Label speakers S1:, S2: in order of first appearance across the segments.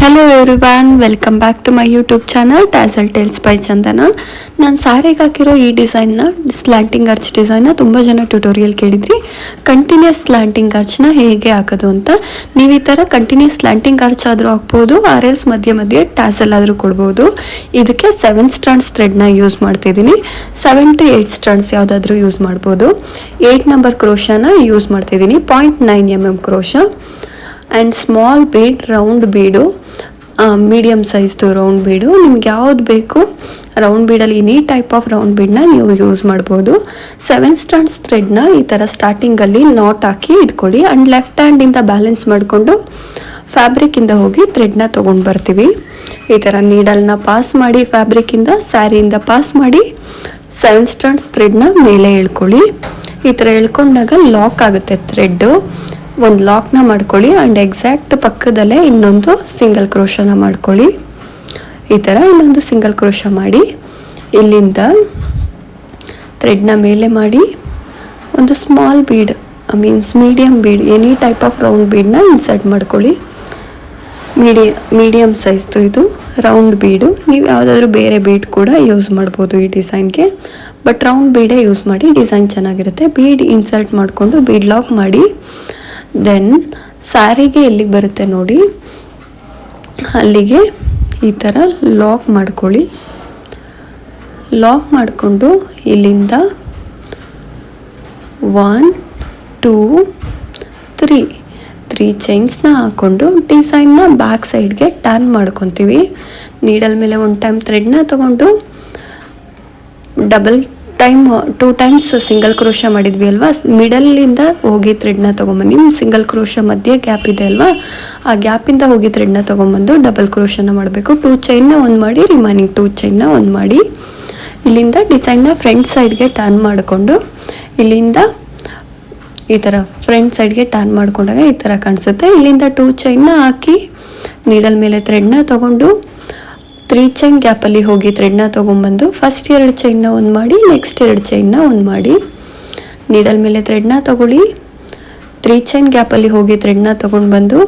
S1: Hello everyone, welcome back to my YouTube channel tassel tales by Chandana. ನಾನು ಸಾರಿಗೆ ಹಾಕಿರೋ ಈ ಡಿಸೈನ್ನ ಸ್ಲ್ಯಾಂಟಿಂಗ್ ಆರ್ಚ್ ಡಿಸೈನ್ನ ತುಂಬ ಜನ ಟ್ಯುಟೋರಿಯಲ್ ಕೇಳಿದ್ರಿ. ಕಂಟಿನ್ಯೂಸ್ ಸ್ಲ್ಯಾಂಟಿಂಗ್ ಆರ್ಚ್ನ ಹೇಗೆ ಹಾಕೋದು ಅಂತ. ನೀವು ಈ ಥರ ಕಂಟಿನ್ಯೂಸ್ ಸ್ಲ್ಯಾಂಟಿಂಗ್ ಆರ್ಚ್ ಆದರೂ ಹಾಕ್ಬೋದು, ಆರ್ ಎಲ್ಸ್ ಮಧ್ಯೆ ಮಧ್ಯೆ ಟ್ಯಾಸಲ್ ಆದರೂ ಕೊಡ್ಬೋದು. ಇದಕ್ಕೆ 7 ಸ್ಟ್ರಾಂಡ್ಸ್ ಥ್ರೆಡ್ನ ಯೂಸ್ ಮಾಡ್ತಿದ್ದೀನಿ. 7 to 8 ಸ್ಟ್ರಾಂಡ್ಸ್ ಯಾವುದಾದ್ರೂ ಯೂಸ್ ಮಾಡ್ಬೋದು. 8 ನಂಬರ್ ಕ್ರೋಶನ ಯೂಸ್ ಮಾಡ್ತಿದ್ದೀನಿ. 0.9 mm crochet and small bead, round bead, medium ಸೈಜ್ದು ರೌಂಡ್ ಬೀಡು. ನಿಮ್ಗೆ ಯಾವ್ದು ಬೇಕು ರೌಂಡ್ ಬೀಡಲ್ಲಿ ಎನಿ ಟೈಪ್ ಆಫ್ ರೌಂಡ್ ಬೀಡನ್ನ ನೀವು ಯೂಸ್ ಮಾಡ್ಬೋದು. 7 ಸ್ಟ್ರಾಂಡ್ಸ್ ಥ್ರೆಡ್ನ ಈ ಥರ ಸ್ಟಾರ್ಟಿಂಗಲ್ಲಿ ನಾಟ್ ಹಾಕಿ ಇಟ್ಕೊಳ್ಳಿ. ಆ್ಯಂಡ್ ಲೆಫ್ಟ್ ಹ್ಯಾಂಡಿಂದ ಬ್ಯಾಲೆನ್ಸ್ ಮಾಡಿಕೊಂಡು ಫ್ಯಾಬ್ರಿಕ್ಕಿಂದ ಹೋಗಿ ಥ್ರೆಡ್ನ ತೊಗೊಂಡು ಬರ್ತೀವಿ. ಈ ಥರ ನೀಡಲ್ನ ಪಾಸ್ ಮಾಡಿ ಫ್ಯಾಬ್ರಿಕ್ಕಿಂದ ಸ್ಯಾರಿಯಿಂದ ಪಾಸ್ ಮಾಡಿ 7 ಸ್ಟ್ರಾಂಡ್ಸ್ ಥ್ರೆಡ್ನ ಮೇಲೆ ಎಳ್ಕೊಳ್ಳಿ. ಈ ಥರ ಎಳ್ಕೊಂಡಾಗ ಲಾಕ್ ಆಗುತ್ತೆ ಥ್ರೆಡ್ಡು. ಒಂದು ಲಾಕ್ನ ಮಾಡ್ಕೊಳ್ಳಿ ಆ್ಯಂಡ್ ಎಕ್ಸಾಕ್ಟ್ ಪಕ್ಕದಲ್ಲೇ ಇನ್ನೊಂದು ಸಿಂಗಲ್ ಕ್ರೋಶನ ಮಾಡ್ಕೊಳ್ಳಿ. ಈ ಥರ ಇನ್ನೊಂದು ಸಿಂಗಲ್ ಕ್ರೋಶ ಮಾಡಿ ಇಲ್ಲಿಂದ ಥ್ರೆಡ್ನ ಮೇಲೆ ಮಾಡಿ ಒಂದು small bead, medium bead, any type of round ಬೀಡನ್ನ ಇನ್ಸರ್ಟ್ ಮಾಡ್ಕೊಳ್ಳಿ. ಮೀಡಿಯಮ್ ಸೈಜ್ದು ಇದು ರೌಂಡ್ ಬೀಡು. ನೀವು ಯಾವುದಾದ್ರೂ ಬೇರೆ ಬೀಡ್ ಕೂಡ ಯೂಸ್ ಮಾಡ್ಬೋದು ಈ ಡಿಸೈನ್ಗೆ, ಬಟ್ ರೌಂಡ್ ಬೀಡೇ ಯೂಸ್ ಮಾಡಿ, ಡಿಸೈನ್ ಚೆನ್ನಾಗಿರುತ್ತೆ. ಬೀಡ್ ಇನ್ಸರ್ಟ್ ಮಾಡಿಕೊಂಡು ಬೀಡ್ ಲಾಕ್ ಮಾಡಿ ದೆನ್ ಸ್ಯಾರಿಗೆ ಎಲ್ಲಿಗೆ ಬರುತ್ತೆ ನೋಡಿ ಅಲ್ಲಿಗೆ ಈ ಥರ ಲಾಕ್ ಮಾಡ್ಕೊಳ್ಳಿ. ಲಾಕ್ ಮಾಡಿಕೊಂಡು ಇಲ್ಲಿಂದ 1 2 3 ಚೈನ್ಸ್ನ ಹಾಕ್ಕೊಂಡು ಡಿಸೈನ್ನ ಬ್ಯಾಕ್ ಸೈಡ್ಗೆ ಟರ್ನ್ ಮಾಡ್ಕೊತೀವಿ. ನೀಡಲ್ ಮೇಲೆ 1 ಟೈಮ್ ಥ್ರೆಡ್ನ ತೊಗೊಂಡು ಟೂ ಟೈಮ್ಸ್ ಸಿಂಗಲ್ ಕ್ರೋಶ ಮಾಡಿದ್ವಿ ಅಲ್ವಾ, ಮಿಡಲ್ಲಿಂದ ಹೋಗಿ ಥ್ರೆಡ್ನ ತೊಗೊಂಬನ್ನಿ. ಸಿಂಗಲ್ ಕ್ರೋಶ ಮಧ್ಯೆ ಗ್ಯಾಪ್ ಇದೆ ಅಲ್ವಾ, ಆ ಗ್ಯಾಪಿಂದ ಹೋಗಿ ಥ್ರೆಡ್ನ ತೊಗೊಂಬಂದು ಡಬಲ್ ಕ್ರೋಶನ ಮಾಡಬೇಕು. 2 ಚೈನ್ನ ಒಂದು ಮಾಡಿ, ರಿಮೈನಿಂಗ್ 2 ಚೈನ್ನ ಒಂದು ಮಾಡಿ ಇಲ್ಲಿಂದ ಡಿಸೈನ್ನ ಫ್ರಂಟ್ ಸೈಡ್ಗೆ ಟರ್ನ್ ಮಾಡಿಕೊಂಡು ಇಲ್ಲಿಂದ ಈ ಥರ ಫ್ರಂಟ್ ಸೈಡ್ಗೆ ಟರ್ನ್ ಮಾಡ್ಕೊಂಡಾಗ ಈ ಥರ ಕಾಣಿಸುತ್ತೆ. ಇಲ್ಲಿಂದ 2 ಚೈನ್ನ ಹಾಕಿ ನೀಡಲ್ ಮೇಲೆ ಥ್ರೆಡ್ನ ತೊಗೊಂಡು 3 ಚೈನ್ ಗ್ಯಾಪಲ್ಲಿ ಹೋಗಿ ಥ್ರೆಡ್ನ ತೊಗೊಂಬಂದು ಫಸ್ಟ್ 2 ಚೈನ್ನ ಒಂದು ಮಾಡಿ, ನೆಕ್ಸ್ಟ್ 2 ಚೈನ್ನ ಒಂದು ಮಾಡಿ, ನೀಡಲ್ ಮೇಲೆ ಥ್ರೆಡ್ನ ತೊಗೊಳ್ಳಿ. 3 ಚೈನ್ ಗ್ಯಾಪಲ್ಲಿ ಹೋಗಿ ಥ್ರೆಡ್ನ ತೊಗೊಂಡು ಬಂದು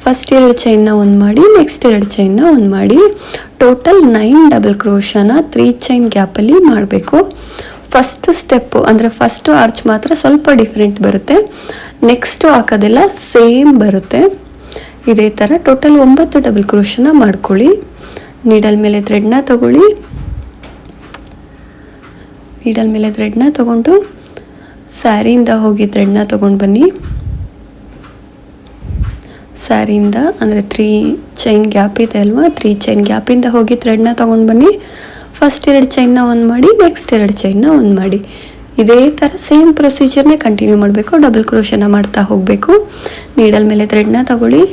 S1: ಫಸ್ಟ್ 2 ಚೈನ್ನ ಒಂದು ಮಾಡಿ, ನೆಕ್ಸ್ಟ್ 2 ಚೈನ್ನ ಒಂದು ಮಾಡಿ, ಟೋಟಲ್ 9 ಡಬಲ್ ಕ್ರೋಶನ 3 ಚೈನ್ ಗ್ಯಾಪಲ್ಲಿ ಮಾಡಬೇಕು. ಫಸ್ಟ್ ಸ್ಟೆಪ್ಪು ಅಂದರೆ ಫಸ್ಟು ಆರ್ಚ್ ಮಾತ್ರ ಸ್ವಲ್ಪ ಡಿಫ್ರೆಂಟ್ ಬರುತ್ತೆ, ನೆಕ್ಸ್ಟು ಹಾಕೋದೆಲ್ಲ ಸೇಮ್ ಬರುತ್ತೆ. ಇದೇ ಥರ ಟೋಟಲ್ 9 ಡಬಲ್ ಕ್ರೋಶನ ಮಾಡ್ಕೊಳ್ಳಿ. ನೀಡಲ್ ಮೇಲೆ ಥ್ರೆಡ್ನ ತಗೊಳ್ಳಿ. ನೀಡಲ್ ಮೇಲೆ ಥ್ರೆಡ್ನ ತೊಗೊಂಡು ಸ್ಯಾರಿಯಿಂದ ಹೋಗಿ ಥ್ರೆಡ್ನ ತೊಗೊಂಡು ಬನ್ನಿ. ಸ್ಯಾರಿಯಿಂದ ಅಂದರೆ 3 ಚೈನ್ ಗ್ಯಾಪ್ ಇದೆ ಅಲ್ವಾ, 3 ಚೈನ್ ಗ್ಯಾಪಿಂದ ಹೋಗಿ ಥ್ರೆಡ್ನ ತೊಗೊಂಡು ಬನ್ನಿ. ಫಸ್ಟ್ 2 ಚೈನ್ನ ಒಂದು ಮಾಡಿ, ನೆಕ್ಸ್ಟ್ 2 ಚೈನ್ನ ಒಂದು ಮಾಡಿ. ಇದೇ ಥರ ಸೇಮ್ ಪ್ರೊಸೀಜರ್ನೇ ಕಂಟಿನ್ಯೂ ಮಾಡಬೇಕು. ಡಬಲ್ ಕ್ರೋಶನ ಮಾಡ್ತಾ ಹೋಗಬೇಕು. ನೀಡಲ್ ಮೇಲೆ ಥ್ರೆಡ್ನ ತಗೊಳ್ಳಿ.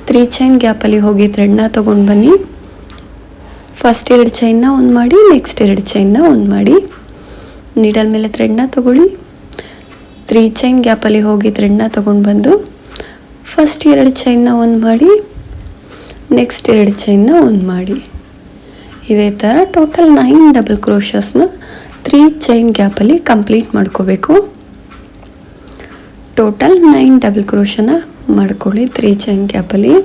S1: 3 ಚೈನ್ ಗ್ಯಾಪಲ್ಲಿ ಹೋಗಿ ಥ್ರೆಡ್ನ ತೊಗೊಂಡು ಬನ್ನಿ. ಫಸ್ಟ್ 2 ಚೈನ್ನ ಒಂದು ಮಾಡಿ, ನೆಕ್ಸ್ಟ್ 2 ಚೈನ್ನ ಒಂದು ಮಾಡಿ, ನೀಡಲ್ ಮೇಲೆ ಥ್ರೆಡ್ನ ತೊಗೊಳ್ಳಿ. 3 ಚೈನ್ ಗ್ಯಾಪಲ್ಲಿ ಹೋಗಿ ಥ್ರೆಡ್ನ ತೊಗೊಂಡು ಬಂದು ಫಸ್ಟ್ 2 ಚೈನ್ನ ಒಂದು ಮಾಡಿ, ನೆಕ್ಸ್ಟ್ 2 ಚೈನ್ನ ಒಂದು ಮಾಡಿ. ಇದೇ ಥರ ಟೋಟಲ್ 9 ಡಬಲ್ ಕ್ರೋಶಸ್ನ 3 ಚೈನ್ ಗ್ಯಾಪಲ್ಲಿ ಕಂಪ್ಲೀಟ್ ಮಾಡ್ಕೋಬೇಕು. ಟೋಟಲ್ 9 ಡಬಲ್ ಕ್ರೋಶನ ಮಾಡ್ಕೊಳ್ಳಿ. 3 ಚೈನ್ ಗ್ಯಾಪಲ್ಲಿ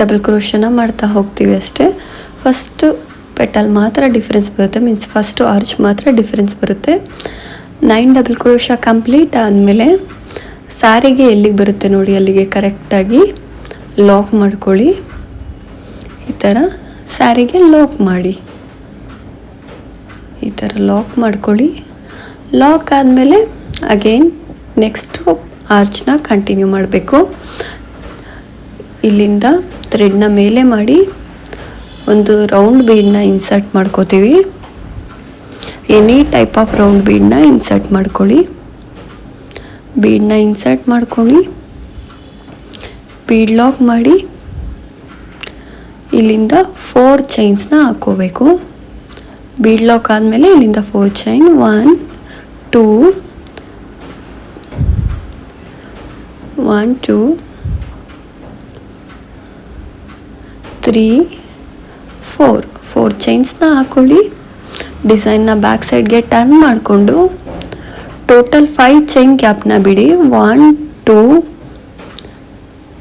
S1: ಡಬಲ್ ಕ್ರೋಶನ ಮಾಡ್ತಾ ಹೋಗ್ತೀವಿ ಅಷ್ಟೇ. ಫಸ್ಟ್ ಪೆಟಲ್ ಮಾತ್ರ ಡಿಫ್ರೆನ್ಸ್ ಬರುತ್ತೆ, ಮೀನ್ಸ್ ಫಸ್ಟು ಆರ್ಚ್ ಮಾತ್ರ ಡಿಫ್ರೆನ್ಸ್ ಬರುತ್ತೆ. 9 ಡಬಲ್ ಕ್ರೋಶ ಕಂಪ್ಲೀಟ್ ಆದಮೇಲೆ ಸ್ಯಾರಿಗೆ ಎಲ್ಲಿಗೆ ಬರುತ್ತೆ ನೋಡಿ ಅಲ್ಲಿಗೆ ಕರೆಕ್ಟಾಗಿ ಲಾಕ್ ಮಾಡ್ಕೊಳ್ಳಿ. ಈ ಥರ ಸ್ಯಾರಿಗೆ ಲಾಕ್ ಮಾಡಿ, ಈ ಥರ ಲಾಕ್ ಮಾಡ್ಕೊಳ್ಳಿ. ಲಾಕ್ ಆದಮೇಲೆ ಅಗೇನ್ ನೆಕ್ಸ್ಟು ಆರ್ಚ್ನ ಕಂಟಿನ್ಯೂ ಮಾಡಬೇಕು. ಇಲ್ಲಿಂದ ಥ್ರೆಡ್ನ ಮೇಲೆ ಮಾಡಿ ಒಂದು ರೌಂಡ್ ಬೀಡನ್ನ ಇನ್ಸರ್ಟ್ ಮಾಡ್ಕೋತೀವಿ. ಎನಿ ಟೈಪ್ ಆಫ್ ರೌಂಡ್ ಬೀಡನ್ನ ಇನ್ಸರ್ಟ್ ಮಾಡ್ಕೊಳ್ಳಿ. ಬೀಡನ್ನ ಇನ್ಸರ್ಟ್ ಮಾಡ್ಕೊಳ್ಳಿ, ಬೀಡ್ ಲಾಕ್ ಮಾಡಿ ಇಲ್ಲಿಂದ 4 ಚೈನ್ಸ್ನ ಹಾಕೋಬೇಕು. ಬೀಡ್ ಲಾಕ್ ಆದಮೇಲೆ ಇಲ್ಲಿಂದ 4 ಚೈನ್, 1 2 3 4 ಚೈನ್ಸ್ನ ಹಾಕೊಳ್ಳಿ. ಡಿಸೈನ್ನ ಬ್ಯಾಕ್ ಸೈಡ್ಗೆ ಟರ್ನ್ ಮಾಡಿಕೊಂಡು ಟೋಟಲ್ 5 ಚೈನ್ ಗ್ಯಾಪ್ನ ಬಿಡಿ. 1 2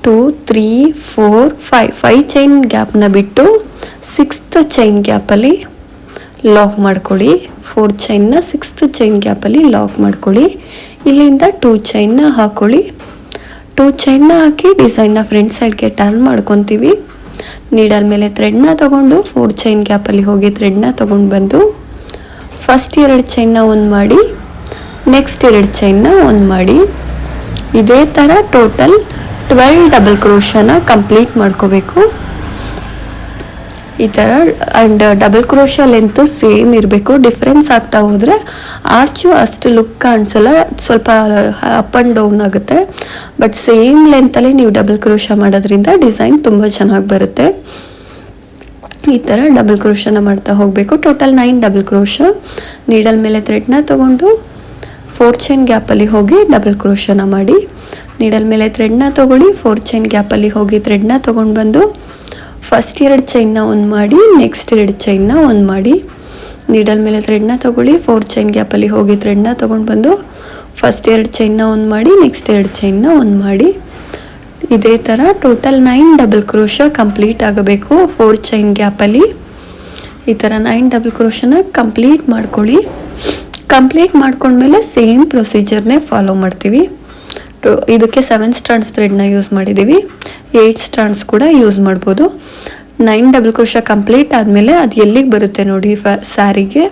S1: 2 3 4 5 ಚೈನ್ ಗ್ಯಾಪ್ನ ಬಿಟ್ಟು 6th ಚೈನ್ ಗ್ಯಾಪಲ್ಲಿ ಲಾಕ್ ಮಾಡ್ಕೊಳ್ಳಿ. 4 ಚೈನ್ನ 6th ಚೈನ್ ಗ್ಯಾಪಲ್ಲಿ ಲಾಕ್ ಮಾಡ್ಕೊಳ್ಳಿ. ಇಲ್ಲಿಂದ 2 ಚೈನ್ನ ಹಾಕ್ಕೊಳ್ಳಿ. 2 ಚೈನ್ನ ಹಾಕಿ ಡಿಸೈನ್ನ ಫ್ರಂಟ್ ಸೈಡ್ಗೆ ಟರ್ನ್ ಮಾಡ್ಕೊತೀವಿ. ನೀಡಲ್ ಮೇಲೆ ಥ್ರೆಡ್ನ ತೊಗೊಂಡು 4 ಚೈನ್ ಗ್ಯಾಪಲ್ಲಿ ಹೋಗಿ ಥ್ರೆಡ್ನ ತೊಗೊಂಡು ಬಂದು ಫಸ್ಟ್ 2 ಚೈನ್ನ ಒಂದು ಮಾಡಿ, ನೆಕ್ಸ್ಟ್ 2 ಚೈನ್ನ ಒಂದು ಮಾಡಿ. ಇದೇ ಥರ ಟೋಟಲ್ 12 ಡಬಲ್ ಕ್ರೋಶನ ಕಂಪ್ಲೀಟ್ ಮಾಡ್ಕೋಬೇಕು. ಈ ಥರ and double crochet length same ಇರಬೇಕು. ಡಿಫ್ರೆನ್ಸ್ ಆಗ್ತಾ ಹೋದರೆ ಆರ್ಚು ಅಷ್ಟು ಲುಕ್ ಕಾಣಿಸಲ್ಲ, ಸ್ವಲ್ಪ ಅಪ್ ಆ್ಯಂಡ್ ಡೌನ್ ಆಗುತ್ತೆ. ಬಟ್ ಸೇಮ್ ಲೆಂತಲ್ಲಿ ನೀವು ಡಬಲ್ ಕ್ರೋಶ ಮಾಡೋದ್ರಿಂದ ಡಿಸೈನ್ ತುಂಬ ಚೆನ್ನಾಗಿ ಬರುತ್ತೆ. ಈ ಥರ ಡಬಲ್ ಕ್ರೋಶನ ಮಾಡ್ತಾ ಹೋಗಬೇಕು. Total 9 double crochet. ನೀಡಲ್ ಮೇಲೆ ಥ್ರೆಡ್ನ ತೊಗೊಂಡು 4 ಚೈನ್ ಗ್ಯಾಪಲ್ಲಿ ಹೋಗಿ ಡಬಲ್ ಕ್ರೋಶನ ಮಾಡಿ. ನೀಡಲ್ ಮೇಲೆ ಥ್ರೆಡ್ನ ತೊಗೊಳ್ಳಿ, 4 ಚೈನ್ ಗ್ಯಾಪಲ್ಲಿ ಹೋಗಿ ಥ್ರೆಡ್ನ ತೊಗೊಂಡು ಬಂದು ಫಸ್ಟ್ 2 ಚೈನ್ನ ಒಂದು ಮಾಡಿ, ನೆಕ್ಸ್ಟ್ 2 ಚೈನ್ನ ಒಂದು ಮಾಡಿ. ನೀಡಲ್ ಮೇಲೆ ಥ್ರೆಡ್ನ ತೊಗೊಳ್ಳಿ, 4 ಚೈನ್ ಗ್ಯಾಪಲ್ಲಿ ಹೋಗಿ ಥ್ರೆಡ್ನ ತೊಗೊಂಡು ಬಂದು ಫಸ್ಟ್ 2 ಚೈನ್ನ ಒಂದು ಮಾಡಿ, ನೆಕ್ಸ್ಟ್ 2 ಚೈನ್ನ ಒಂದು ಮಾಡಿ. ಇದೇ ಥರ ಟೋಟಲ್ 9 ಡಬಲ್ ಕ್ರೋಶ ಕಂಪ್ಲೀಟ್ ಆಗಬೇಕು 4 ಚೈನ್ ಗ್ಯಾಪಲ್ಲಿ. ಈ ಥರ 9 ಡಬಲ್ ಕ್ರೋಶನ ಕಂಪ್ಲೀಟ್ ಮಾಡ್ಕೊಳ್ಳಿ. ಕಂಪ್ಲೀಟ್ ಮಾಡ್ಕೊಂಡ್ಮೇಲೆ ಸೇಮ್ ಪ್ರೊಸೀಜರ್ನೇ ಫಾಲೋ ಮಾಡ್ತೀವಿ. ಇದಕ್ಕೆ 7 ಸ್ಟ್ರಾಂಡ್ಸ್ ಥ್ರೆಡ್ನ ಯೂಸ್ ಮಾಡಿದ್ದೀವಿ. 8 ಸ್ಟ್ರಾಂಡ್ಸ್ ಕೂಡ ಯೂಸ್ ಮಾಡ್ಬೋದು. 9 ಡಬಲ್ ಕ್ರೋಶ ಕಂಪ್ಲೀಟ್ ಆದಮೇಲೆ ಅದು ಎಲ್ಲಿಗೆ ಬರುತ್ತೆ ನೋಡಿ ಸ್ಯಾರಿಗೆ,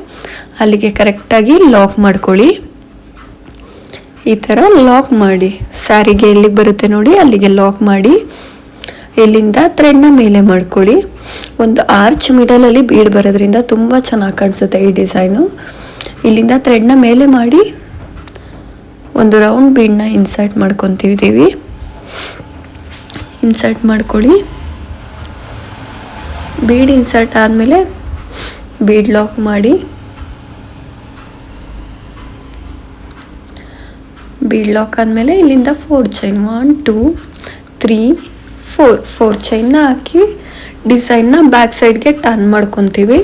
S1: ಅಲ್ಲಿಗೆ ಕರೆಕ್ಟಾಗಿ ಲಾಕ್ ಮಾಡ್ಕೊಳ್ಳಿ. ಈ ಥರ ಲಾಕ್ ಮಾಡಿ, ಸ್ಯಾರಿಗೆ ಎಲ್ಲಿಗೆ ಬರುತ್ತೆ ನೋಡಿ ಅಲ್ಲಿಗೆ ಲಾಕ್ ಮಾಡಿ. ಇಲ್ಲಿಂದ ಥ್ರೆಡ್ನ ಮೇಲೆ ಮಾಡ್ಕೊಳ್ಳಿ. ಒಂದು ಆರ್ಚ್ ಮಿಡಲಲ್ಲಿ ಬೀಡ್ ಬರೋದ್ರಿಂದ ತುಂಬ ಚೆನ್ನಾಗಿ ಕಾಣಿಸುತ್ತೆ ಈ ಡಿಸೈನು. ಇಲ್ಲಿಂದ ಥ್ರೆಡ್ನ ಮೇಲೆ ಮಾಡಿ ಒಂದು ರೌಂಡ್ ಬೀಡನ್ನ ಇನ್ಸರ್ಟ್ ಮಾಡ್ಕೊತಿದ್ದೀವಿ. ಇನ್ಸರ್ಟ್ ಮಾಡ್ಕೊಳ್ಳಿ. ಬೀಡ್ ಇನ್ಸರ್ಟ್ ಆದಮೇಲೆ ಬೀಡ್ ಲಾಕ್ ಮಾಡಿ. ಬೀಡ್ ಲಾಕ್ ಆದಮೇಲೆ ಇಲ್ಲಿಂದ 4 ಚೈನ್ 1 2 3 4 ಚೈನ್ನ ಹಾಕಿ ಡಿಸೈನ್ನ ಬ್ಯಾಕ್ ಸೈಡ್ಗೆ ಟರ್ನ್ ಮಾಡ್ಕೊತೀವಿ.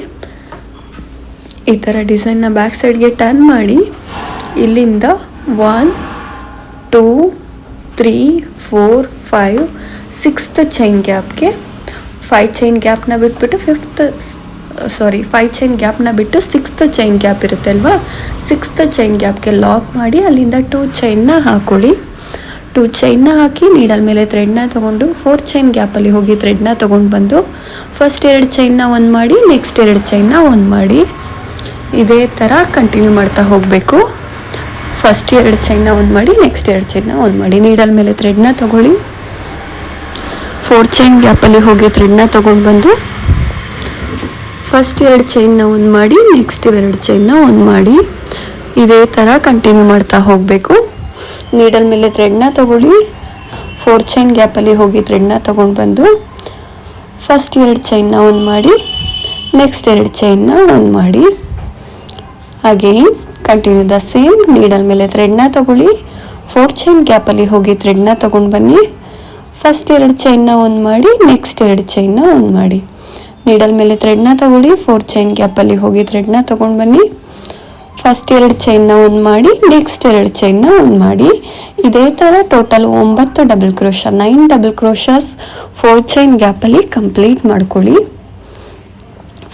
S1: ಈ ಥರ ಡಿಸೈನ್ನ ಬ್ಯಾಕ್ ಸೈಡ್ಗೆ ಟರ್ನ್ ಮಾಡಿ ಇಲ್ಲಿಂದ 1 2 3 4 5 6th ಚೈನ್ ಗ್ಯಾಪ್ಗೆ 5 ಚೈನ್ ಗ್ಯಾಪ್ನ ಬಿಟ್ಬಿಟ್ಟು 5 ಚೈನ್ ಗ್ಯಾಪ್ನ ಬಿಟ್ಟು 6th ಚೈನ್ ಗ್ಯಾಪ್ ಇರುತ್ತೆ ಅಲ್ವಾ, 6th ಚೈನ್ ಗ್ಯಾಪ್ಗೆ ಲಾಕ್ ಮಾಡಿ ಅಲ್ಲಿಂದ 2 ಚೈನ್ನ ಹಾಕ್ಕೊಳ್ಳಿ. 2 ಚೈನ್ನ ಹಾಕಿ ನೀಡಲ್ ಮೇಲೆ ಥ್ರೆಡ್ನ ತೊಗೊಂಡು 4 ಚೈನ್ ಗ್ಯಾಪಲ್ಲಿ ಹೋಗಿ ಥ್ರೆಡ್ನ ತೊಗೊಂಡು ಬಂದು ಫಸ್ಟ್ 2 ಚೈನ್ನ ಒಂದು ಮಾಡಿ, ನೆಕ್ಸ್ಟ್ 2 ಚೈನ್ನ ಒಂದು ಮಾಡಿ. ಇದೇ ಥರ ಕಂಟಿನ್ಯೂ ಮಾಡ್ತಾ ಹೋಗಬೇಕು. ಫಸ್ಟ್ 2 ಚೈನ್ನ ಒಂದು ಮಾಡಿ, ನೆಕ್ಸ್ಟ್ 2 ಚೈನ್ನ ಒಂದು ಮಾಡಿ. ನೀಡಲ್ ಮೇಲೆ ಥ್ರೆಡ್ನ ತೊಗೊಳ್ಳಿ, 4 ಚೈನ್ ಗ್ಯಾಪಲ್ಲಿ ಹೋಗಿ ಥ್ರೆಡ್ನ ತೊಗೊಂಡು ಬಂದು ಫಸ್ಟ್ 2 ಚೈನ್ನ ಒಂದು ಮಾಡಿ, ನೆಕ್ಸ್ಟ್ 2 ಚೈನ್ನ ಒಂದು ಮಾಡಿ. ಇದೇ ಥರ ಕಂಟಿನ್ಯೂ ಮಾಡ್ತಾ ಹೋಗಬೇಕು. ನೀಡಲ್ ಮೇಲೆ ಥ್ರೆಡ್ನ ತೊಗೊಳ್ಳಿ, 4 ಚೈನ್ ಗ್ಯಾಪಲ್ಲಿ ಹೋಗಿ ಥ್ರೆಡ್ನ ತೊಗೊಂಡು ಬಂದು ಫಸ್ಟ್ 2 ಚೈನ್ನ ಒಂದು ಮಾಡಿ, ನೆಕ್ಸ್ಟ್ 2 ಚೈನ್ನ ಒಂದು ಮಾಡಿ. Again continue the same. Needle ಮೇಲೆ ಥ್ರೆಡ್ನ ತೊಗೊಳ್ಳಿ, 4 ಚೈನ್ ಗ್ಯಾಪಲ್ಲಿ ಹೋಗಿ ಥ್ರೆಡ್ನ ತೊಗೊಂಡು ಬನ್ನಿ, ಫಸ್ಟ್ 2 ಚೈನ್ನ ಒಂದು ಮಾಡಿ, ನೆಕ್ಸ್ಟ್ 2 ಚೈನ್ನ ಒಂದು ಮಾಡಿ. ನೀಡಲ್ ಮೇಲೆ ಥ್ರೆಡ್ನ ತೊಗೊಳ್ಳಿ, 4 ಚೈನ್ ಗ್ಯಾಪಲ್ಲಿ ಹೋಗಿ ಥ್ರೆಡ್ನ ತೊಗೊಂಡು ಬನ್ನಿ, ಫಸ್ಟ್ 2 ಚೈನ್ನ ಒಂದು ಮಾಡಿ, ನೆಕ್ಸ್ಟ್ 2 ಚೈನ್ನ ಒಂದು ಮಾಡಿ. ಇದೇ ಥರ total 9 double crochet 9 double crochets 4 chain ಗ್ಯಾಪಲ್ಲಿ ಕಂಪ್ಲೀಟ್ ಮಾಡ್ಕೊಳ್ಳಿ.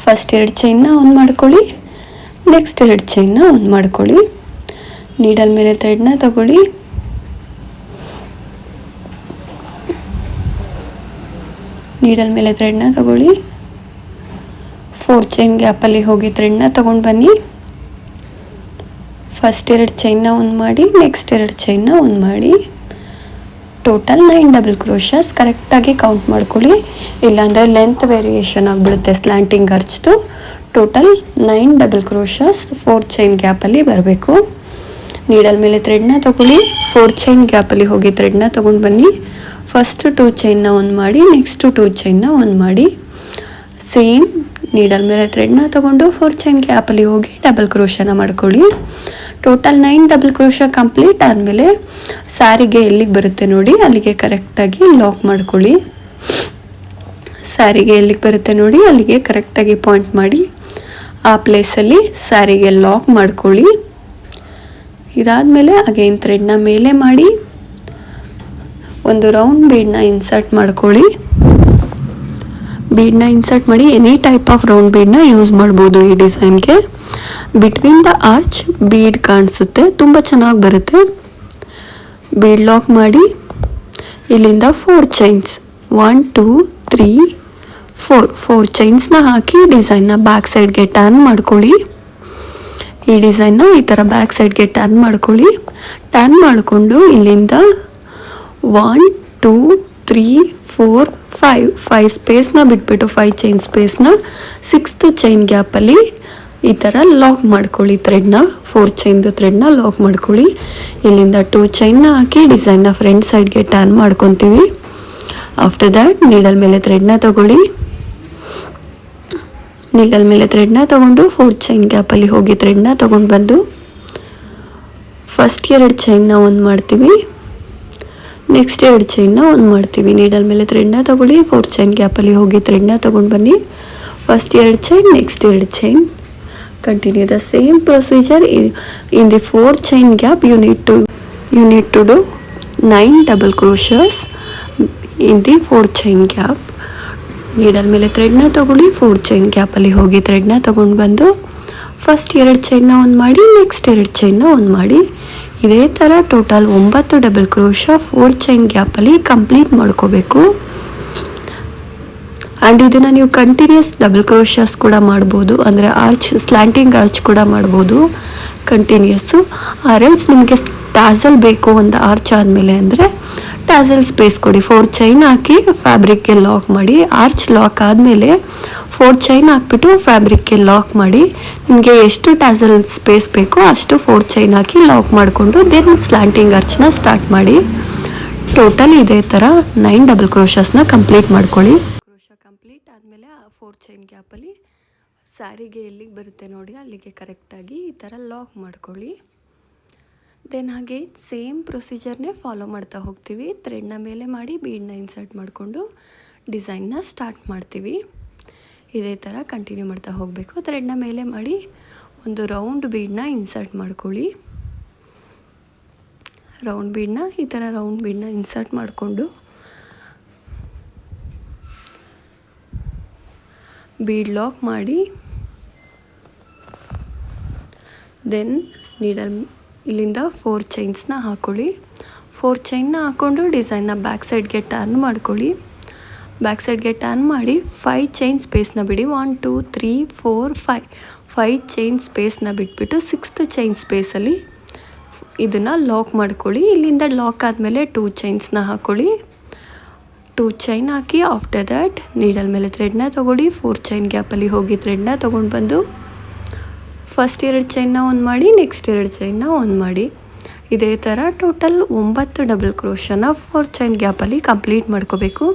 S1: ಫಸ್ಟ್ 2 ಚೈನ್ನ ಒಂದು ಮಾಡ್ಕೊಳ್ಳಿ, ನೆಕ್ಸ್ಟ್ 2 ಚೈನ್ನ ಒಂದು ಮಾಡ್ಕೊಳ್ಳಿ. ನೀಡಲ್ ಮೇಲೆ ಥ್ರೆಡ್ನ ತಗೊಳ್ಳಿ, ನೀಡಲ್ ಮೇಲೆ ಥ್ರೆಡ್ನ ತಗೊಳ್ಳಿ, 4 ಚೈನ್ ಗ್ಯಾಪಲ್ಲಿ ಹೋಗಿ ಥ್ರೆಡ್ನ ತೊಗೊಂಡು ಬನ್ನಿ, ಫಸ್ಟ್ 2 ಚೈನ್ನ ಒಂದು ಮಾಡಿ, ನೆಕ್ಸ್ಟ್ 2 ಚೈನ್ನ ಒಂದು ಮಾಡಿ. ಟೋಟಲ್ 9 ಡಬಲ್ ಕ್ರೋಶಸ್ ಕರೆಕ್ಟಾಗಿ ಕೌಂಟ್ ಮಾಡ್ಕೊಳ್ಳಿ, ಇಲ್ಲಾಂದರೆ ಲೆಂತ್ ವೇರಿಯೇಷನ್ ಆಗಿಬಿಡುತ್ತೆ ಸ್ಲ್ಯಾಂಟಿಂಗ್ ಅರ್ಚ್ದು. ಟೋಟಲ್ 9 ಡಬಲ್ ಕ್ರೋಶಸ್ 4 ಚೈನ್ ಗ್ಯಾಪಲ್ಲಿ ಬರಬೇಕು. ನೀಡಲ್ ಮೇಲೆ ಥ್ರೆಡ್ನ ತೊಗೊಳ್ಳಿ, 4 ಚೈನ್ ಗ್ಯಾಪಲ್ಲಿ ಹೋಗಿ ಥ್ರೆಡ್ನ ತೊಗೊಂಡು ಬನ್ನಿ, ಫಸ್ಟ್ 2 ಚೈನ್ನ ಒಂದು ಮಾಡಿ, ನೆಕ್ಸ್ಟ್ 2 ಚೈನ್ನ ಒಂದು ಮಾಡಿ. ಸೇಮ್ ನೀಡಲ್ ಮೇಲೆ ಥ್ರೆಡ್ನ ತೊಗೊಂಡು 4 ಚೈನ್ ಗ್ಯಾಪಲ್ಲಿ ಹೋಗಿ ಡಬಲ್ ಕ್ರೋಶನ ಮಾಡ್ಕೊಳ್ಳಿ. ಟೋಟಲ್ 9 ಡಬಲ್ ಕ್ರೋಶ ಕಂಪ್ಲೀಟ್ ಆದಮೇಲೆ ಸ್ಯಾರಿಗೆ ಎಲ್ಲಿಗೆ ಬರುತ್ತೆ ನೋಡಿ ಅಲ್ಲಿಗೆ ಕರೆಕ್ಟಾಗಿ ಲಾಕ್ ಮಾಡ್ಕೊಳ್ಳಿ. ಸ್ಯಾರಿಗೆ ಎಲ್ಲಿಗೆ ಬರುತ್ತೆ ನೋಡಿ ಅಲ್ಲಿಗೆ ಕರೆಕ್ಟಾಗಿ ಪಾಯಿಂಟ್ ಮಾಡಿ ಆ ಪ್ಲೇಸಲ್ಲಿ ಸ್ಯಾರಿಗೆ ಲಾಕ್ ಮಾಡ್ಕೊಳ್ಳಿ. ಇದಾದಮೇಲೆ ಅಗೇನ್ ಥ್ರೆಡ್ನ ಮೇಲೆ ಮಾಡಿ ಒಂದು ರೌಂಡ್ ಬೀಡನ್ನ ಇನ್ಸರ್ಟ್ ಮಾಡ್ಕೊಳ್ಳಿ. ಬೀಡನ್ನ ಇನ್ಸರ್ಟ್ ಮಾಡಿ ಎನಿ ಟೈಪ್ ಆಫ್ ರೌಂಡ್ ಬೀಡನ್ನ ಯೂಸ್ ಮಾಡ್ಬೋದು ಈ ಡಿಸೈನ್ಗೆ. ಬಿಟ್ವೀನ್ ದ ಆರ್ಚ್ ಬೀಡ್ ಕಾಣಿಸುತ್ತೆ, ತುಂಬ ಚೆನ್ನಾಗಿ ಬರುತ್ತೆ. ಬೀಡ್ ಲಾಕ್ ಮಾಡಿ ಇಲ್ಲಿಂದ 4 ಚೈನ್ಸ್ 1 2 3 4 ಚೈನ್ಸ್ನ ಹಾಕಿ ಡಿಸೈನ್ನ ಬ್ಯಾಕ್ ಸೈಡ್ಗೆ ಟರ್ನ್ ಮಾಡ್ಕೊಳ್ಳಿ. ಈ ಡಿಸೈನ್ನ ಈ ಥರ ಬ್ಯಾಕ್ ಸೈಡ್ಗೆ ಟರ್ನ್ ಮಾಡ್ಕೊಳ್ಳಿ. ಟರ್ನ್ ಮಾಡಿಕೊಂಡು ಇಲ್ಲಿಂದ 1 2 3 4 5 ಸ್ಪೇಸ್ನ ಬಿಟ್ಬಿಟ್ಟು 5 ಚೈನ್ ಸ್ಪೇಸ್ನ 6th ಚೈನ್ ಗ್ಯಾಪಲ್ಲಿ ಈ ಥರ ಲಾಕ್ ಮಾಡ್ಕೊಳ್ಳಿ. ಥ್ರೆಡ್ನ 4 ಚೈನ್ದು ಥ್ರೆಡ್ನ ಲಾಕ್ ಮಾಡ್ಕೊಳ್ಳಿ. ಇಲ್ಲಿಂದ 2 ಚೈನ್ನ ಹಾಕಿ ಡಿಸೈನ್ನ ಫ್ರಂಟ್ ಸೈಡ್ಗೆ ಟರ್ನ್ ಮಾಡ್ಕೊತೀವಿ. ಆಫ್ಟರ್ ದ್ಯಾಟ್ ನೀಡಲ್ ಮೇಲೆ ಥ್ರೆಡ್ನ ತಗೊಳ್ಳಿ. ನೀಡಲ್ ಮೇಲೆ ಥ್ರೆಡ್ನ ತೊಗೊಂಡು 4 ಚೈನ್ ಗ್ಯಾಪಲ್ಲಿ ಹೋಗಿ ಥ್ರೆಡ್ನ ತೊಗೊಂಡು ಬಂದು ಫಸ್ಟ್ 2 ಚೈನ್ನ ಒಂದು ಮಾಡ್ತೀವಿ, ನೆಕ್ಸ್ಟ್ 2 ಚೈನ್ನ ಒಂದು ಮಾಡ್ತೀವಿ. ನೀಡಲ್ ಮೇಲೆ ಥ್ರೆಡ್ನ ತೊಗೊಳ್ಳಿ, 4 ಚೈನ್ ಗ್ಯಾಪಲ್ಲಿ ಹೋಗಿ ಥ್ರೆಡ್ನ ತೊಗೊಂಡು ಬನ್ನಿ. First 2 chain, next 2 chain. Continue the same procedure. In the 4 chain gap you need to do 9 double crochets in the 4 chain gap. Needle ಮೇಲೆ ಥ್ರೆಡ್ನ ತೊಗೊಳ್ಳಿ, 4 ಚೈನ್ ಗ್ಯಾಪಲ್ಲಿ ಹೋಗಿ ಥ್ರೆಡ್ನ ತೊಗೊಂಡು ಬಂದು ಫಸ್ಟ್ 2 ಚೈನ್ನ ಒಂದು ಮಾಡಿ, ನೆಕ್ಸ್ಟ್ 2 ಚೈನ್ನ ಒಂದು ಮಾಡಿ. ಇದೇ ಥರ ಟೋಟಲ್ 9 ಡಬಲ್ ಕ್ರೋಶಾ 4 ಚೈನ್ ಗ್ಯಾಪಲ್ಲಿ ಕಂಪ್ಲೀಟ್ ಮಾಡ್ಕೋಬೇಕು. ಆ್ಯಂಡ್ ಇದನ್ನು ನೀವು ಕಂಟಿನ್ಯೂಸ್ ಡಬಲ್ ಕ್ರೋಶಾಸ್ ಕೂಡ ಮಾಡ್ಬೋದು, ಅಂದರೆ ಆರ್ಚ್ ಸ್ಲ್ಯಾಂಟಿಂಗ್ ಆರ್ಚ್ ಕೂಡ ಮಾಡ್ಬೋದು ಕಂಟಿನ್ಯೂಸ್ಸು. ಆರೆಲ್ಸ್ ನಿಮಗೆ ಟ್ಯಾಸಲ್ ಬೇಕು ಒಂದು ಆರ್ಚ್ ಆದಮೇಲೆ ಅಂದರೆ ಟ್ಯಾಸಲ್ ಸ್ಪೇಸ್ ಕೊಡಿ. 4 ಚೈನ್ ಹಾಕಿ ಫ್ಯಾಬ್ರಿಕ್ಗೆ ಲಾಕ್ ಮಾಡಿ. ಆರ್ಚ್ ಲಾಕ್ ಆದಮೇಲೆ 4 ಚೈನ್ ಹಾಕ್ಬಿಟ್ಟು ಫ್ಯಾಬ್ರಿಕ್ಗೆ ಲಾಕ್ ಮಾಡಿ. ನಿಮಗೆ ಎಷ್ಟು ಟ್ಯಾಸಲ್ ಸ್ಪೇಸ್ ಬೇಕೋ ಅಷ್ಟು 4 ಚೈನ್ ಹಾಕಿ ಲಾಕ್ ಮಾಡಿಕೊಂಡು ದೆನ್ ಸ್ಲ್ಯಾಂಟಿಂಗ್ ಆರ್ಚ್ನ ಸ್ಟಾರ್ಟ್ ಮಾಡಿ. ಟೋಟಲ್ ಇದೇ ಥರ 9 ಡಬಲ್ ಕ್ರೋಶಾಸ್ನ ಕಂಪ್ಲೀಟ್ ಮಾಡ್ಕೊಳ್ಳಿ. ಕ್ರೋಶಾ ಕಂಪ್ಲೀಟ್ ಆದಮೇಲೆ 4 ಚೈನ್ ಗ್ಯಾಪಲ್ಲಿ ಸ್ಯಾರಿಗೆ ಎಲ್ಲಿಗೆ ಬರುತ್ತೆ ನೋಡಿ ಅಲ್ಲಿಗೆ ಕರೆಕ್ಟಾಗಿ ಈ ಥರ ಲಾಕ್ ಮಾಡ್ಕೊಳ್ಳಿ. ದೆನ್ ಹಾಗೆ ಸೇಮ್ ಪ್ರೊಸೀಜರ್ನೇ ಫಾಲೋ ಮಾಡ್ತಾ ಹೋಗ್ತೀವಿ. ಥ್ರೆಡ್ನ ಮೇಲೆ ಮಾಡಿ ಬೀಡನ್ನ ಇನ್ಸರ್ಟ್ ಮಾಡಿಕೊಂಡು ಡಿಸೈನ್ನ ಸ್ಟಾರ್ಟ್ ಮಾಡ್ತೀವಿ. ಇದೇ ಥರ ಕಂಟಿನ್ಯೂ ಮಾಡ್ತಾ ಹೋಗಬೇಕು. ಥ್ರೆಡ್ನ ಮೇಲೆ ಮಾಡಿ ಒಂದು ರೌಂಡ್ ಬೀಡನ್ನ ಇನ್ಸರ್ಟ್ ಮಾಡ್ಕೊಳ್ಳಿ. ರೌಂಡ್ ಬೀಡನ್ನ ಈ ಥರ ರೌಂಡ್ ಬೀಡನ್ನ ಇನ್ಸರ್ಟ್ ಮಾಡಿಕೊಂಡು ಬೀಡ್ ಲಾಕ್ ಮಾಡಿ ದೆನ್ ನೀಡಲ್ ಇಲ್ಲಿಂದ 4 ಚೈನ್ಸ್ನ ಹಾಕ್ಕೊಳ್ಳಿ. 4 ಚೈನ್ನ ಹಾಕ್ಕೊಂಡು ಡಿಸೈನ್ನ ಬ್ಯಾಕ್ ಸೈಡ್ಗೆ ಟರ್ನ್ ಮಾಡ್ಕೊಳ್ಳಿ. ಬ್ಯಾಕ್ ಸೈಡ್ಗೆ ಟರ್ನ್ ಮಾಡಿ 5 ಚೈನ್ ಸ್ಪೇಸ್ನ ಬಿಡಿ. 1 2 3 4 5 ಚೈನ್ ಸ್ಪೇಸ್ನ ಬಿಟ್ಬಿಟ್ಟು 6th ಚೈನ್ ಸ್ಪೇಸಲ್ಲಿ ಇದನ್ನು ಲಾಕ್ ಮಾಡ್ಕೊಳ್ಳಿ. ಇಲ್ಲಿಂದ ಲಾಕ್ ಆದಮೇಲೆ 2 ಚೈನ್ಸ್ನ ಹಾಕ್ಕೊಳ್ಳಿ. 2 chain hockey after that needle ಮೇಲೆ ಥ್ರೆಡ್ನ ತೊಗೊಳ್ಳಿ. 4 ಚೈನ್ ಗ್ಯಾಪಲ್ಲಿ ಹೋಗಿ ಥ್ರೆಡ್ನ ತೊಗೊಂಡು ಬಂದು ಫಸ್ಟ್ 2 ಚೈನ್ನ ಒಂದು ಮಾಡಿ, ನೆಕ್ಸ್ಟ್ 2 ಚೈನ್ನ ಒಂದು ಮಾಡಿ. ಇದೇ ಥರ ಟೋಟಲ್ 9 ಡಬಲ್ ಕ್ರೋಶನ 4 ಚೈನ್ ಗ್ಯಾಪಲ್ಲಿ ಕಂಪ್ಲೀಟ್ ಮಾಡ್ಕೋಬೇಕು.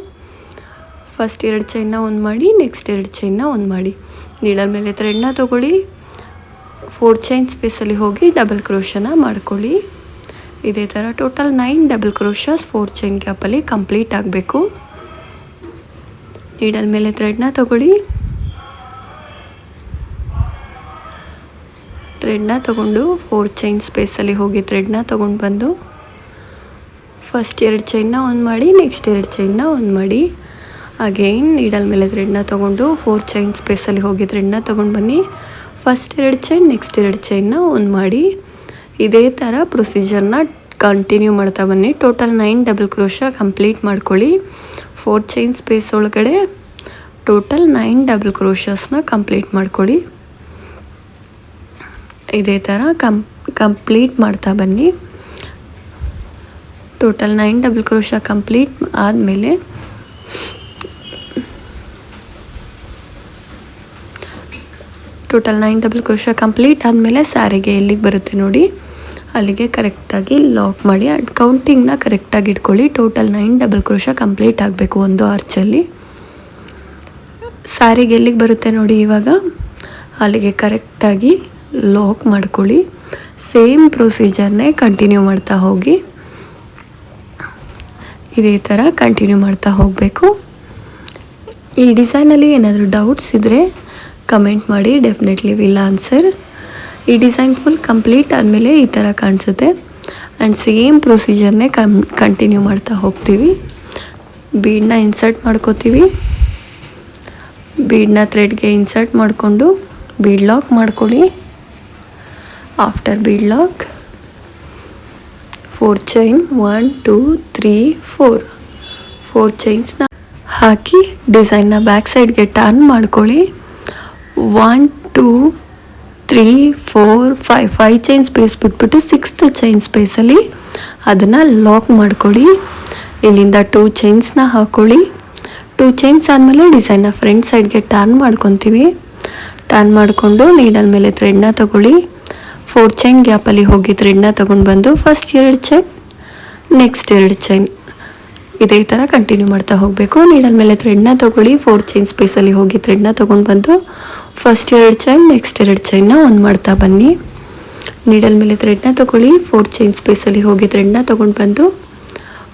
S1: ಫಸ್ಟ್ 2 ಚೈನ್ನ ಒಂದು ಮಾಡಿ, ನೆಕ್ಸ್ಟ್ 2 ಚೈನ್ನ ಒಂದು ಮಾಡಿ. ನೀಡಲ್ ಮೇಲೆ ಥ್ರೆಡ್ನ ತೊಗೊಳ್ಳಿ, 4 ಚೈನ್ ಸ್ಪೇಸಲ್ಲಿ ಹೋಗಿ ಡಬಲ್ ಕ್ರೋಶನ ಮಾಡ್ಕೊಳ್ಳಿ. ಇದೇ ಥರ ಟೋಟಲ್ 9 ಡಬಲ್ ಕ್ರೋಶಸ್ 4 ಚೈನ್ ಗ್ಯಾಪಲ್ಲಿ ಕಂಪ್ಲೀಟ್ ಆಗಬೇಕು. ನೀಡಲ್ ಮೇಲೆ ಥ್ರೆಡ್ನ ತೊಗೊಳ್ಳಿ, ಥ್ರೆಡ್ನ ತೊಗೊಂಡು 4 ಚೈನ್ ಸ್ಪೇಸಲ್ಲಿ ಹೋಗಿ ಥ್ರೆಡ್ನ ತೊಗೊಂಡು ಬಂದು ಫಸ್ಟ್ 2 ಚೈನ್ನ ಒಂದು ಮಾಡಿ, ನೆಕ್ಸ್ಟ್ 2 ಚೈನ್ನ ಒಂದು ಮಾಡಿ. ಅಗೇನ್ ನೀಡಲ್ ಮೇಲೆ ಥ್ರೆಡ್ನ ತೊಗೊಂಡು 4 ಚೈನ್ ಸ್ಪೇಸಲ್ಲಿ ಹೋಗಿ ಥ್ರೆಡ್ನ ತೊಗೊಂಡು ಬನ್ನಿ. ಫಸ್ಟ್ 2 ಚೈನ್, ನೆಕ್ಸ್ಟ್ 2 ಚೈನ್ನ ಒಂದು ಮಾಡಿ. ಇದೇ ಥರ ಪ್ರೊಸೀಜರ್ನ ಕಂಟಿನ್ಯೂ ಮಾಡ್ತಾ ಬನ್ನಿ. ಟೋಟಲ್ 9 ಡಬಲ್ ಕ್ರೋಶಾ ಕಂಪ್ಲೀಟ್ ಮಾಡ್ಕೊಳ್ಳಿ. 4 ಚೈನ್ ಸ್ಪೇಸ್ ಒಳಗಡೆ ಟೋಟಲ್ 9 ಡಬಲ್ ಕ್ರೋಶಾಸ್ನ ಕಂಪ್ಲೀಟ್ ಮಾಡ್ಕೊಳ್ಳಿ. ಇದೇ ಥರ ಕಂಪ್ಲೀಟ್ ಮಾಡ್ತಾ ಬನ್ನಿ. ಟೋಟಲ್ 9 ಡಬಲ್ ಕ್ರೋಶಾ ಕಂಪ್ಲೀಟ್ ಆದಮೇಲೆ ಟೋಟಲ್ 9 ಡಬಲ್ ಕ್ರೋಶಾ ಕಂಪ್ಲೀಟ್ ಆದಮೇಲೆ ಸ್ಯಾರಿಗೆ ಎಲ್ಲಿಗೆ ಬರುತ್ತೆ ನೋಡಿ ಅಲ್ಲಿಗೆ ಕರೆಕ್ಟಾಗಿ ಲಾಕ್ ಮಾಡಿ. ಆ್ಯಂಡ್ ಕೌಂಟಿಂಗ್ನ ಕರೆಕ್ಟಾಗಿ ಇಟ್ಕೊಳ್ಳಿ. ಟೋಟಲ್ 9 ಡಬಲ್ ಕ್ರೋಶಾ ಕಂಪ್ಲೀಟ್ ಆಗಬೇಕು ಒಂದು ಆರ್ಚಲ್ಲಿ. ಸ್ಯಾರಿಗೆ ಎಲ್ಲಿಗೆ ಬರುತ್ತೆ ನೋಡಿ ಇವಾಗ ಅಲ್ಲಿಗೆ ಕರೆಕ್ಟಾಗಿ ಲಾಕ್ ಮಾಡ್ಕೊಳ್ಳಿ. ಸೇಮ್ ಪ್ರೊಸೀಜರ್ನೇ ಕಂಟಿನ್ಯೂ ಮಾಡ್ತಾ ಹೋಗಿ. ಇದೇ ಥರ ಕಂಟಿನ್ಯೂ ಮಾಡ್ತಾ ಹೋಗಬೇಕು. ಈ ಡಿಸೈನಲ್ಲಿ ಏನಾದರೂ ಡೌಟ್ಸ್ ಇದ್ದರೆ ಕಮೆಂಟ್ ಮಾಡಿ, ಡೆಫಿನೆಟ್ಲಿ ವಿಲ್ ಆನ್ಸರ್. ಈ ಡಿಸೈನ್ ಫುಲ್ ಕಂಪ್ಲೀಟ್ ಆದಮೇಲೆ ಈ ಥರ ಕಾಣಿಸುತ್ತೆ. ಆ್ಯಂಡ್ ಸೇಮ್ ಪ್ರೊಸೀಜರ್ನೇ ಕಂಟಿನ್ಯೂ ಮಾಡ್ತಾ ಹೋಗ್ತೀವಿ. ಬೀಡನ್ನ ಇನ್ಸರ್ಟ್ ಮಾಡ್ಕೋತೀವಿ. ಬೀಡನ್ನ ಥ್ರೆಡ್ಗೆ ಇನ್ಸರ್ಟ್ ಮಾಡಿಕೊಂಡು ಬೀಡ್ ಲಾಕ್ ಮಾಡ್ಕೊಳ್ಳಿ. ಆಫ್ಟರ್ ಬೀಡ್ ಲಾಕ್ 4 ಚೈನ್ 1 2 3 4 ಚೈನ್ಸ್ನ ಹಾಕಿ ಡಿಸೈನ್ನ ಬ್ಯಾಕ್ ಸೈಡ್ಗೆ ಟರ್ನ್ ಮಾಡ್ಕೊಳ್ಳಿ. 1 2 3 4 5 ಚೈನ್ ಸ್ಪೇಸ್ ಬಿಟ್ಬಿಟ್ಟು 6th ಚೈನ್ ಸ್ಪೇಸಲ್ಲಿ ಅದನ್ನು ಲಾಕ್ ಮಾಡ್ಕೊಳ್ಳಿ. ಇಲ್ಲಿಂದ 2 ಚೈನ್ಸ್ನ ಹಾಕ್ಕೊಳ್ಳಿ. 2 ಚೈನ್ಸ್ ಆದಮೇಲೆ ಡಿಸೈನ್ನ ಫ್ರಂಟ್ ಸೈಡ್ಗೆ ಟರ್ನ್ ಮಾಡ್ಕೊತೀವಿ. ಟರ್ನ್ ಮಾಡಿಕೊಂಡು ನೀಡಲ್ ಮೇಲೆ ಥ್ರೆಡ್ನ ತಗೊಳ್ಳಿ. 4 ಚೈನ್ ಗ್ಯಾಪಲ್ಲಿ ಹೋಗಿ ಥ್ರೆಡ್ನ ತೊಗೊಂಡು ಬಂದು ಫಸ್ಟ್ 2 ಚೈನ್, ನೆಕ್ಸ್ಟ್ 2 ಚೈನ್, ಇದೇ ಥರ ಕಂಟಿನ್ಯೂ ಮಾಡ್ತಾ ಹೋಗಬೇಕು. ನೀಡಲ್ ಮೇಲೆ ಥ್ರೆಡ್ನ ತೊಗೊಳ್ಳಿ. 4 ಚೈನ್ ಸ್ಪೇಸಲ್ಲಿ ಹೋಗಿ ಥ್ರೆಡ್ನ ತೊಗೊಂಡು ಬಂದು ಫಸ್ಟ್ 2 ಚೈನ್, ನೆಕ್ಸ್ಟ್ 2 ಚೈನ್ನ ಒಂದು ಮಾಡ್ತಾ ಬನ್ನಿ. ನೀಡಲ್ ಮೇಲೆ ಥ್ರೆಡ್ನ ತೊಗೊಳ್ಳಿ. 4 ಚೈನ್ ಸ್ಪೇಸಲ್ಲಿ ಹೋಗಿ ಥ್ರೆಡ್ನ ತೊಗೊಂಡು ಬಂದು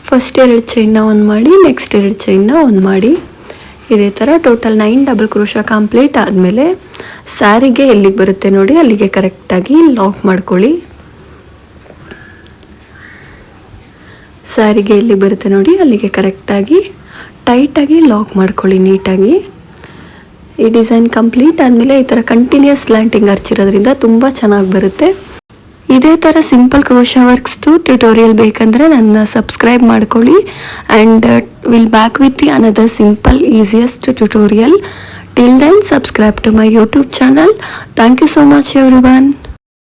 S1: ಫಸ್ಟ್ 2 ಚೈನ್ನ ಒಂದು ಮಾಡಿ, ನೆಕ್ಸ್ಟ್ 2 ಚೈನ್ನ ಒಂದು ಮಾಡಿ. ಇದೇ ಥರ ಟೋಟಲ್ 9 ಡಬಲ್ ಕ್ರೋಶ ಕಂಪ್ಲೀಟ್ ಆದಮೇಲೆ ಸ್ಯಾರಿಗೆ ಎಲ್ಲಿಗೆ ಬರುತ್ತೆ ನೋಡಿ ಅಲ್ಲಿಗೆ ಕರೆಕ್ಟಾಗಿ ಲಾಕ್ ಮಾಡ್ಕೊಳ್ಳಿ. ಸ್ಯಾರಿಗೆ ಎಲ್ಲಿಗೆ ಬರುತ್ತೆ ನೋಡಿ ಅಲ್ಲಿಗೆ ಕರೆಕ್ಟಾಗಿ ಟೈಟಾಗಿ ಲಾಕ್ ಮಾಡ್ಕೊಳ್ಳಿ ನೀಟಾಗಿ. ಈ ಡಿಸೈನ್ ಕಂಪ್ಲೀಟ್ ಆದಮೇಲೆ ಈ ಥರ ಕಂಟಿನ್ಯೂಸ್ ಸ್ಲ್ಯಾಂಟಿಂಗ್ ಹರ್ಚಿರೋದ್ರಿಂದ ತುಂಬ ಚೆನ್ನಾಗಿ ಬರುತ್ತೆ. ಇದೇ ಥರ ಸಿಂಪಲ್ ಕ್ರೋಶಾ ವರ್ಕ್ಸ್ದು ಟ್ಯುಟೋರಿಯಲ್ ಬೇಕಂದರೆ ನನ್ನ ಸಬ್ಸ್ಕ್ರೈಬ್ ಮಾಡ್ಕೊಳ್ಳಿ. And will back with the another simple easiest tutorial. Till then subscribe to my YouTube channel. Thank you so much everyone.